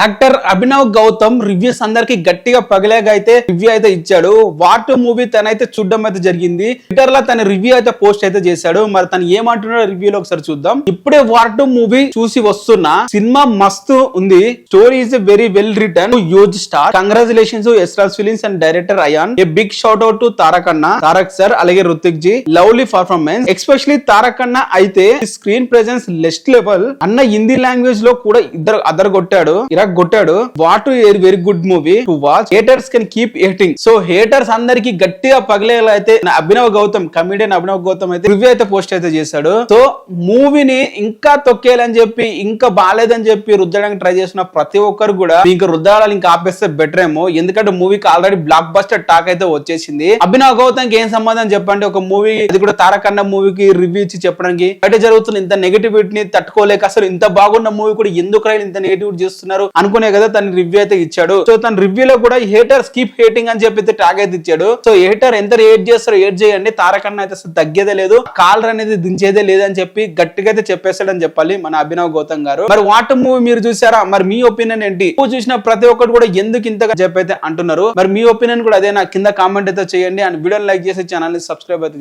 Actor Abhinav Gautam reviews అందరికి గట్టిగా పగలేగా అయితే రివ్యూ అయితే ఇచ్చాడు. వాట్ మూవీ తనైతే చూడడం అయితే జరిగింది. ట్విట్టర్ లో తన రివ్యూ అయితే పోస్ట్ అయితే చేశాడు. మరి తను ఏమంటున్నాడో రివ్యూలో ఒకసారి చూద్దాం. ఇప్పుడే వాట్ మూవీ చూసి వస్తున్నా, సినిమా మస్తు ఉంది, story is very well return, huge star, congratulations Yash Raj films and director Ayan, a big shout out to Tarak sir, అలాగే Hrithik ji, lovely performance, especially Tarak అన్న అయితే స్క్రీన్ ప్రెజెన్స్ నెక్స్ట్ లెవెల్ అన్న. హిందీ లాంగ్వేజ్ లో కూడా ఇద్దరు అదర్ కొట్టాడు. What very good movie to watch, haters can keep hating. So haters అందరికి గట్టిగా పగలేలా అయితే అభినవ్ గౌతమ్, కమిడియన్ అభినవ్ గౌతమ్ అయితే రివ్యూ అయితే పోస్ట్ అయితే చేశాడు. సో మూవీని ఇంకా తొక్కేయాలని చెప్పి, ఇంకా బాగాలేదని చెప్పి రుద్దడానికి ట్రై చేసిన ప్రతి ఒక్కరు కూడా ఇంకా రుద్దాలని ఇంకా ఆపేస్తే బెటర్ ఏమో. ఎందుకంటే మూవీకి ఆల్రెడీ బ్లాక్ బస్టర్ టాక్ అయితే వచ్చేసింది. అభినవ్ గౌతమ్ ఏం సంబంధం చెప్పండి, ఒక మూవీ అది కూడా తారక్ అన్న మూవీకి రివ్యూ ఇచ్చి చెప్పడానికి బయట జరుగుతున్న ఇంత నెగటివిటీని తట్టుకోలేక అసలు ఇంత బాగున్న మూవీ కూడా ఎందుకు ఇంత నెగటివిటీ చేస్తున్నారు అనుకునే కదా తన రివ్యూ అయితే ఇచ్చాడు. సో తన రివ్యూలో కూడా హేటర్స్ కీప్ హేటింగ్ అని చెప్పి ట్యాగ్ అయితే ఇచ్చాడు. సో హేటర్ ఎంత హేట్ చేస్తారో హేట్ చేయండి, తారక్ అన్న అయితే అసలు తగ్గేదే లేదు, కాలర్ అనేది దించేదే లేదని చెప్పి గట్టిగా అయితే చెప్పేస్తాడని చెప్పాలి మన అభినవ్ గౌతమ్ గారు. మరి వాట్ మూవీ మీరు చూసారా? మరి మీ ఒపీనియన్ ఏంటి? చూసిన ప్రతి ఒక్కరు కూడా ఎందుకు ఇంతగా చెప్పైతే అంటున్నారు. మరి మీ ఒపీనియన్ కూడా అదే, నా కింద కామెంట్ అయితే చేయండి. అండ్ వీడియోని లైక్ చేసి ఛానల్ ని సబ్స్క్రైబ్ అయితే